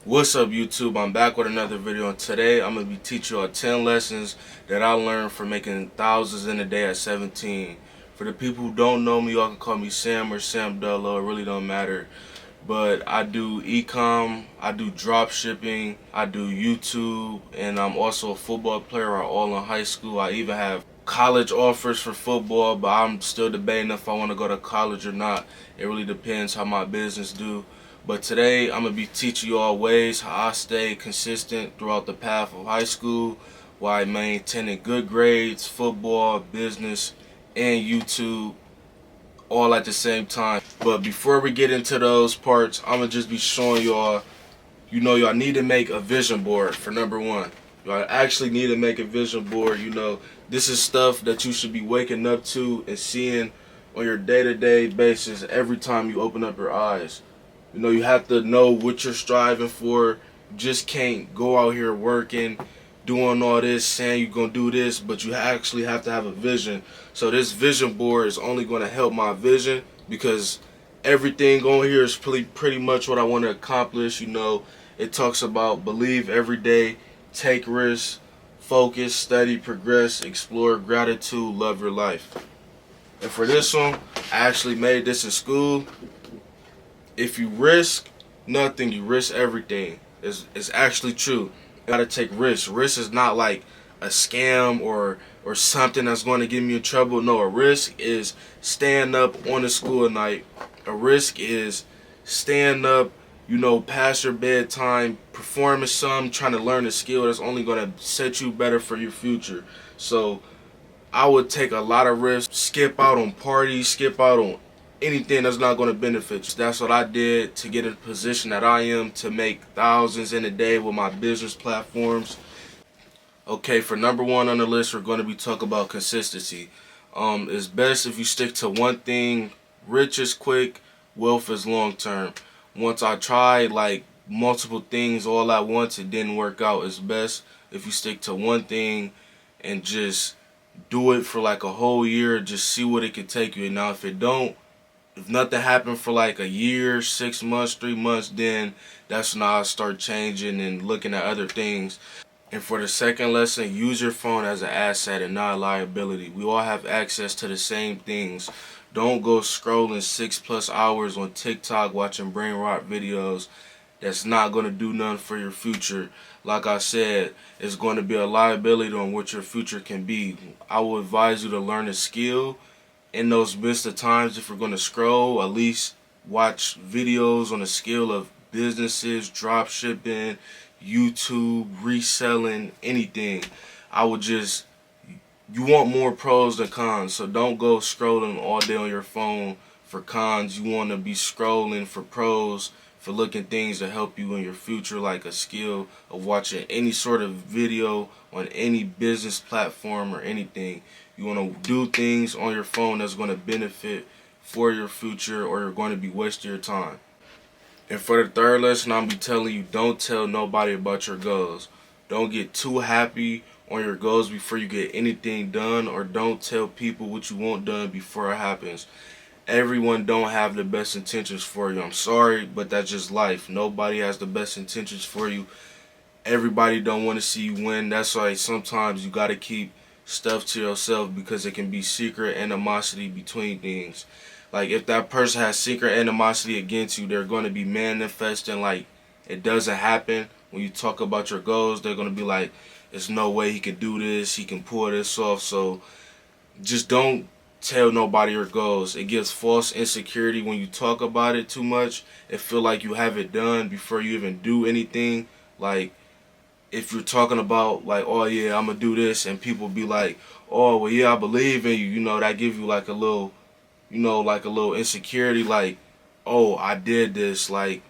What's up, YouTube? I'm back with another video, and today I'm going to be teaching you all 10 lessons that I learned from making thousands in a day at 17. For the people who don't know me, y'all can call me Sam or Sam Dullo. It really don't matter. But I do e-com, I do drop shipping, I do YouTube, and I'm also a football player all in high school. I even have college offers for football, but I'm still debating if I want to go to college or not. It really depends how my business do. But today I'm going to be teaching you all ways how I stay consistent throughout the path of high school while maintaining good grades, football, business, and YouTube all at the same time. But before we get into those parts, I'm going to just be showing y'all, y'all need to make a vision board for number one. Y'all actually need to make a vision board. This is stuff that you should be waking up to and seeing on your day-to-day basis every time you open up your eyes. You have to know what you're striving for. You just can't go out here working, doing all this, saying you're going to do this, but you actually have to have a vision. So this vision board is only going to help my vision because everything on here is pretty much what I want to accomplish. It talks about believe every day, take risks, focus, study, progress, explore, gratitude, love your life. And for this one, I actually made this in school. If you risk nothing, you risk everything. It's actually true. You gotta take risks. Risk is not like a scam or something that's going to get me in trouble. No, a risk is staying up on the school night. A risk is staying up, past your bedtime, performing some, trying to learn a skill that's only going to set you better for your future. So I would take a lot of risks, skip out on parties, skip out on anything that's not going to benefit you. That's what I did to get in the position that I am, to make thousands in a day with my business platforms. Okay, for number one on the list, we're going to be talking about consistency. It's best if you stick to one thing. Rich is quick, wealth is long term. Once I tried like multiple things all at once, it didn't work out. It's best if you stick to one thing and just do it for like a whole year. Just see what it can take you. And now if nothing happened for like a year, 6 months, 3 months, then that's when I start changing and looking at other things. And for the second lesson, use your phone as an asset and not a liability. We all have access to the same things. Don't go scrolling 6+ hours on TikTok watching brain rot videos. That's not going to do nothing for your future. Like I said, it's going to be a liability on what your future can be. I would advise you to learn a skill. In those midst of times, if you're going to scroll, at least watch videos on the skill of businesses, drop shipping, YouTube, reselling, anything. You want more pros than cons, so don't go scrolling all day on your phone for cons. You want to be scrolling for pros, for looking things to help you in your future, like a skill of watching any sort of video on any business platform or anything. You want to do things on your phone that's going to benefit for your future, or you're going to be wasting your time. And for the third lesson, I'll be telling you, don't tell nobody about your goals. Don't get too happy on your goals before you get anything done, or don't tell people what you want done before it happens. Everyone don't have the best intentions for you. I'm sorry, but that's just life. Nobody has the best intentions for you. Everybody don't want to see you win. That's why sometimes you got to keep stuff to yourself, because it can be secret animosity between things. Like if that person has secret animosity against you, they're going to be manifesting like it doesn't happen. When you talk about your goals, they're going to be like, there's no way he can do this, he can pull this off. So just don't tell nobody your goals. It gives false insecurity when you talk about it too much. It feel like you have it done before you even do anything. Like if you're talking about like, oh yeah, I'm gonna do this, and people be like, oh well yeah, I believe in you, that give you like a little, like a little insecurity, like, oh I did this, like,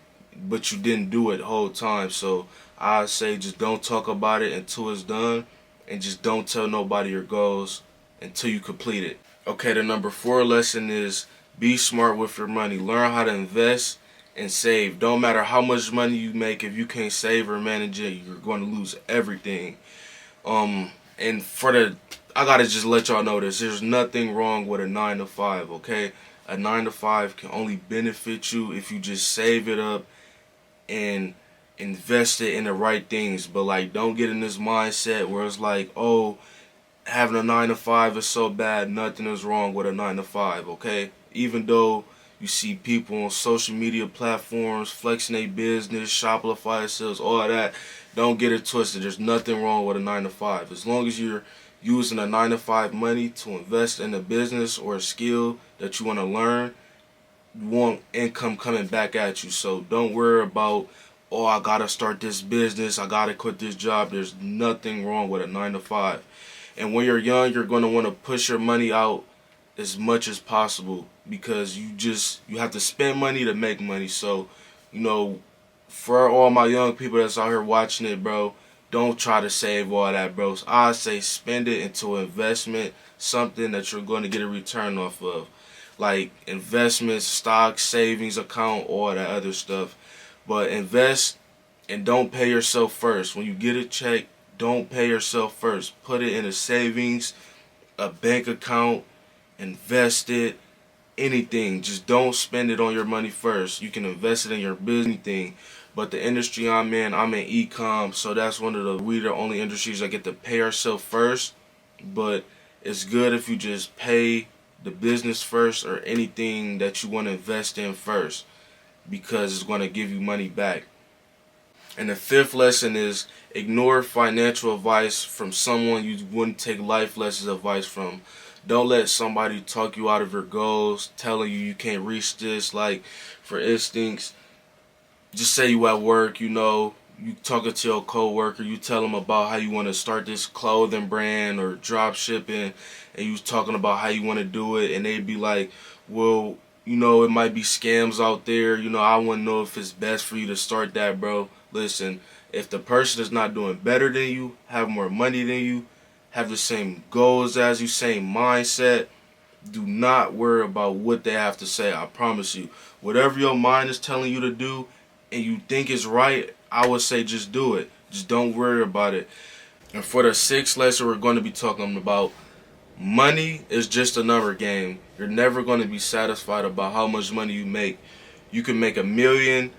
but you didn't do it the whole time. So I say just don't talk about it until it's done, and just don't tell nobody your goals until you complete it. Okay, the number 4 lesson is be smart with your money. Learn how to invest and save. Don't matter how much money you make, if you can't save or manage it, you're going to lose everything. And I gotta just let y'all know this. There's nothing wrong with a 9 to 5, okay? A 9 to 5 can only benefit you if you just save it up and invest it in the right things. But like, don't get in this mindset where it's like, oh, having a 9 to 5 is so bad. Nothing is wrong with a 9 to 5. Okay, even though you see people on social media platforms flexing their business, Shopify sales, all of that. Don't get it twisted. There's nothing wrong with a 9 to 5. As long as you're using a 9 to 5 money to invest in a business or a skill that you want to learn, you want income coming back at you. So don't worry about, oh, I gotta start this business, I gotta quit this job. There's nothing wrong with a 9 to 5. And when you're young, you're gonna want to push your money out as much as possible, because you have to spend money to make money. So, you know, for all my young people that's out here watching it, bro, don't try to save all that, bro. I say spend it into investment, something that you're going to get a return off of, like investments, stocks, savings account, all that other stuff. But invest, and don't pay yourself first. When you get a check, don't pay yourself first. Put it in a savings, a bank account, invest it, anything. Just don't spend it on your money first. You can invest it in your business thing. But the industry I'm in e-com, so that's one of the only industries that get to pay ourselves first. But it's good if you just pay the business first, or anything that you want to invest in first, because it's going to give you money back. And the fifth lesson is, ignore financial advice from someone you wouldn't take life lessons advice from. Don't let somebody talk you out of your goals, telling you can't reach this. Like, for instance, just say you at work, you talking to your coworker, you tell them about how you want to start this clothing brand or drop shipping, and you talking about how you want to do it, and they'd be like, well, it might be scams out there, I want to know if it's best for you to start that, bro. Listen, if the person is not doing better than you, have more money than you, have the same goals as you, same mindset, do not worry about what they have to say. I promise you, whatever your mind is telling you to do and you think is right, I would say just do it. Just don't worry about it. And for the sixth lesson, we're going to be talking about money is just a number game. You're never going to be satisfied about how much money you make. You can make $1 million,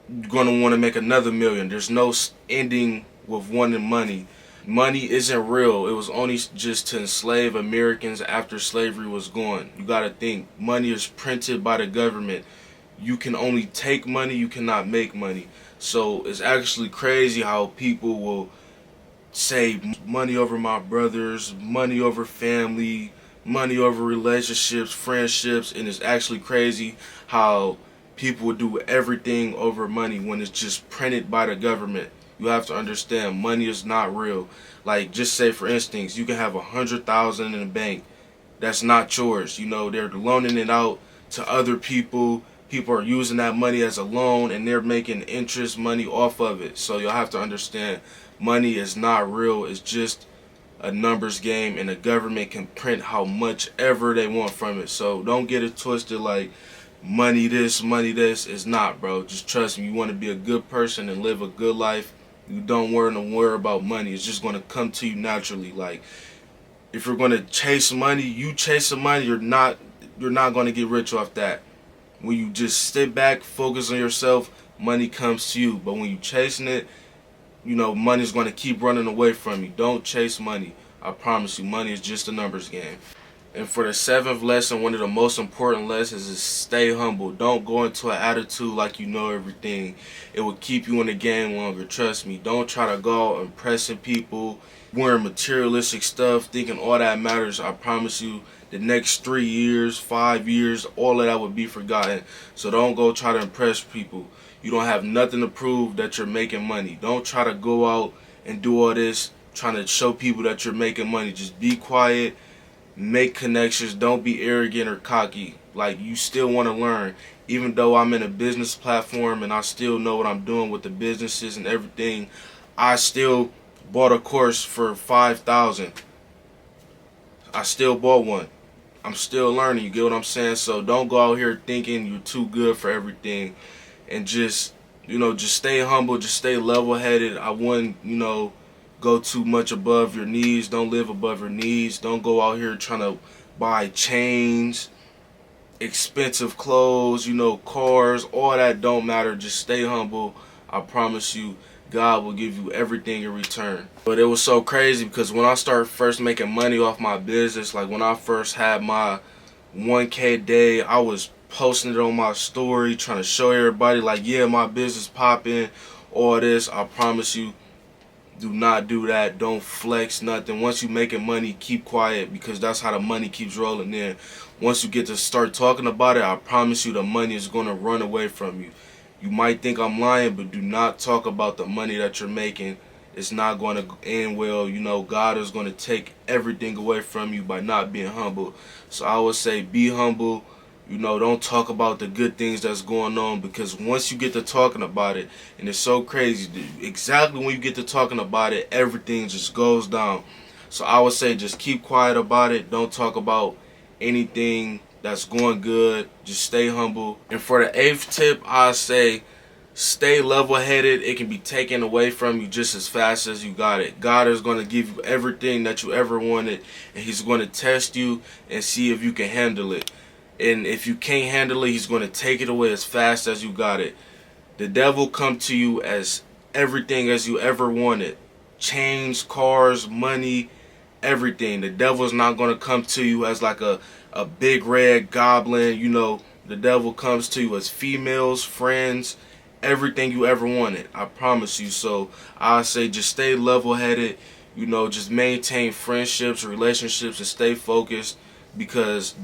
you're going to want to make another $1 million. There's no ending with wanting money. Money isn't real. It was only just to enslave Americans after slavery was gone. You got to think, money is printed by the government. You can only take money, you cannot make money. So it's actually crazy how people will say money over my brothers, money over family, money over relationships, friendships, and it's actually crazy how people would do everything over money when it's just printed by the government. You have to understand, money is not real. Like, just say for instance, you can have 100,000 in the bank. That's not yours. They're loaning it out to other people. People are using that money as a loan, and they're making interest money off of it. So you'll have to understand, money is not real. It's just a numbers game, and the government can print how much ever they want from it. So don't get it twisted like money this, money this. It's not, bro. Just trust me. You want to be a good person and live a good life, you don't worry about money. It's just going to come to you naturally. Like, if you're going to chase money, you chase the money, you're not going to get rich off that. When you just sit back, focus on yourself, money comes to you. But when you chasing it, money's going to keep running away from you. Don't chase money. I promise you, money is just a numbers game. And for the seventh lesson, one of the most important lessons is stay humble. Don't go into an attitude like you know everything. It will keep you in the game longer. Trust me. Don't try to go out impressing people, wearing materialistic stuff, thinking all that matters. I promise you, the next 3 years, 5 years, all of that would be forgotten. So don't go try to impress people. You don't have nothing to prove that you're making money. Don't try to go out and do all this trying to show people that you're making money. Just be quiet. Make connections. Don't be arrogant or cocky. Like, you still want to learn. Even though I'm in a business platform and I still know what I'm doing with the businesses and everything, I still bought a course for $5,000. I still bought one. I'm still learning. You get what I'm saying? So don't go out here thinking you're too good for everything, and just stay humble. Just stay level-headed. I wouldn't go too much above your knees. Don't live above your knees. Don't go out here trying to buy chains, expensive clothes, cars, all that don't matter. Just stay humble. I promise you, God will give you everything in return. But it was so crazy because when I started first making money off my business, like when I first had my 1K a day, I was posting it on my story, trying to show everybody like, yeah, my business popping, all this. I promise you, do not do that. Don't flex nothing. Once you making money, keep quiet, because that's how the money keeps rolling in. Once you get to start talking about it, I promise you the money is going to run away from you. You might think I'm lying, but do not talk about the money that you're making. It's not going to end well. You know, God is going to take everything away from you by not being humble. So I would say be humble. You know, don't talk about the good things that's going on, because once you get to talking about it, and it's so crazy, exactly when you get to talking about it, everything just goes down. So I would say just keep quiet about it. Don't talk about anything that's going good. Just stay humble. And for the 8th tip, I say stay level-headed. It can be taken away from you just as fast as you got it. God is going to give you everything that you ever wanted, and He's going to test you and see if you can handle it. And if you can't handle it, He's going to take it away as fast as you got it. The devil come to you as everything as you ever wanted. Chains, cars, money, everything. The devil's not going to come to you as like a big red goblin. You know, the devil comes to you as females, friends, everything you ever wanted. I promise you. So I say just stay level-headed. You know, just maintain friendships, relationships, and stay focused. Because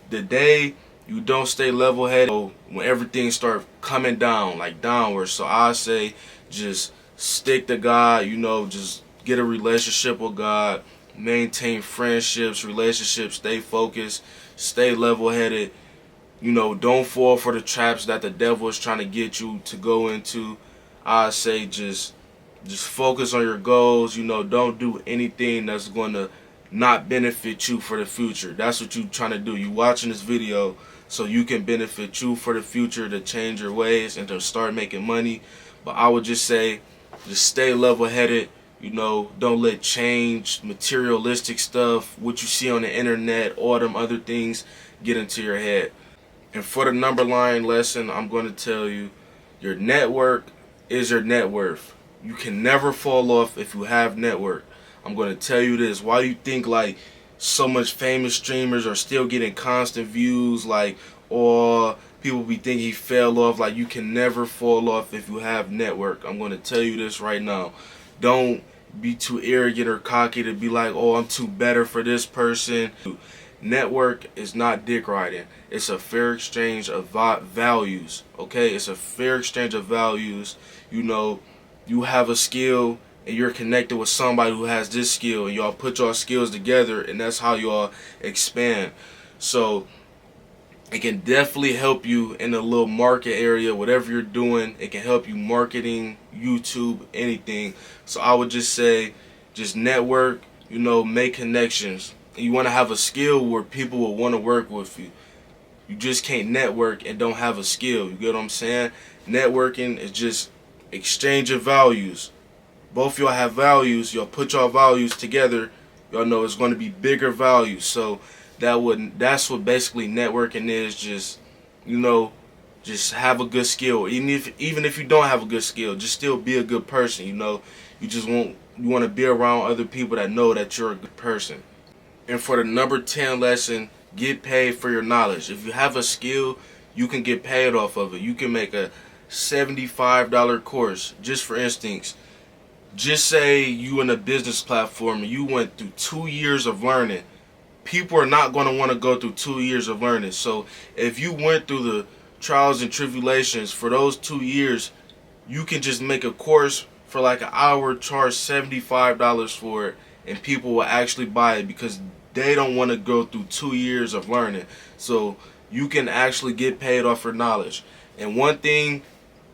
the day you don't stay level-headed, when everything start coming down, like downwards. So I say just stick to God, you know, just get a relationship with God, maintain friendships, relationships, stay focused, stay level-headed. You know, don't fall for the traps that the devil is trying to get you to go into. I say just focus on your goals. You know, don't do anything that's going to not benefit you for the future. That's what you're trying to do. You watching this video so you can benefit you for the future, to change your ways and to start making money. But I would just say just stay level-headed. You know, don't let change, materialistic stuff, what you see on the internet, all them other things get into your head. And for the number line lesson, I'm going to tell you, your network is your net worth. You can never fall off if you have network. I'm going to tell you this. Why do you think like so much famous streamers are still getting constant views, like, or people be thinking he fell off? Like, you can never fall off if you have network. I'm going to tell you this right now. Don't be too arrogant or cocky to be like, oh, I'm too better for this person. Network is not dick riding. It's a fair exchange of values. Okay, it's a fair exchange of values. You know, you have a skill and you're connected with somebody who has this skill, and y'all put your skills together, and that's how y'all expand. So it can definitely help you in a little market area, whatever you're doing. It can help you marketing, YouTube, anything. So I would just say, just network, you know, make connections. You want to have a skill where people will want to work with you. You just can't network and don't have a skill. You get what I'm saying? Networking is just exchange of values. Both y'all have values. Y'all put y'all values together. Y'all know it's going to be bigger values. So that's what basically networking is. Just, you know, just have a good skill. Even if you don't have a good skill, just still be a good person. You know, you want to be around other people that know that you're a good person. And for the number 10 lesson, get paid for your knowledge. If you have a skill, you can get paid off of it. You can make a $75 course. Just for instance, just say you in a business platform and you went through 2 years of learning. People are not going to want to go through 2 years of learning. So if you went through the trials and tribulations for those 2 years, you can just make a course for like an hour, charge $75 for it, and people will actually buy it because they don't want to go through 2 years of learning. So you can actually get paid off for knowledge. And one thing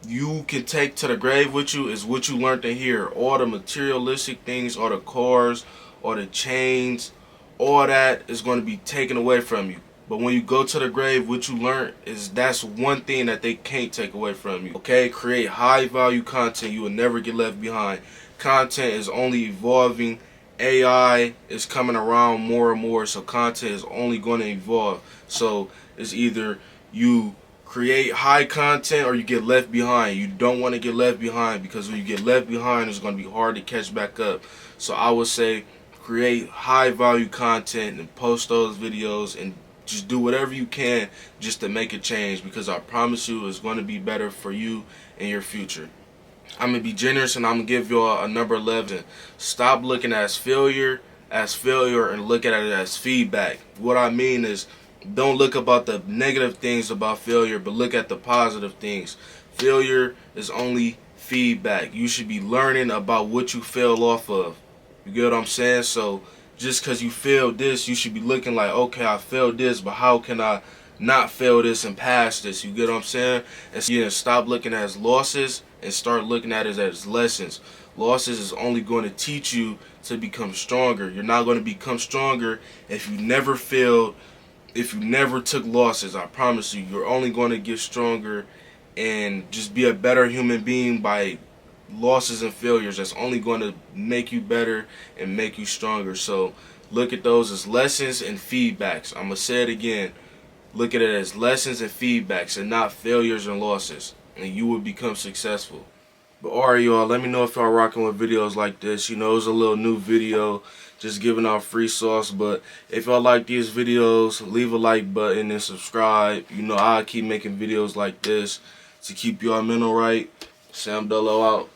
you can take to the grave with you is what you learned in here. All the materialistic things, or the cars, or the chains, all that is going to be taken away from you. But when you go to the grave, what you learn is that's one thing that they can't take away from you. Okay? Create high value content. You will never get left behind. Content is only evolving. AI is coming around more and more, so content is only going to evolve. So it's either you create high content or you get left behind. You don't want to get left behind, because when you get left behind, it's going to be hard to catch back up. So I would say create high value content and post those videos, and just do whatever you can just to make a change, because I promise you it's going to be better for you in your future. I'm going to be generous and I'm going to give y'all a number 11. Stop looking at failure and look at it as feedback. What I mean is, don't look about the negative things about failure, but look at the positive things. Failure is only feedback. You should be learning about what you failed off of. You get what I'm saying? So just because you failed this, you should be looking like, okay, I failed this, but how can I not fail this and pass this? You get what I'm saying? And yeah, stop looking at it as losses and start looking at it as lessons. Losses is only going to teach you to become stronger. You're not going to become stronger if you never failed, if you never took losses. I promise you, you're only going to get stronger and just be a better human being by losses and failures. That's only going to make you better and make you stronger. So look at those as lessons and feedbacks. I'm going to say it again. Look at it as lessons and feedbacks and not failures and losses, and you will become successful. But alright, y'all, let me know if y'all rocking with videos like this. You know, it's a little new video, just giving out free sauce. But if y'all like these videos, leave a like button and subscribe. You know, I'll keep making videos like this to keep y'all mental right. Sam Dullo out.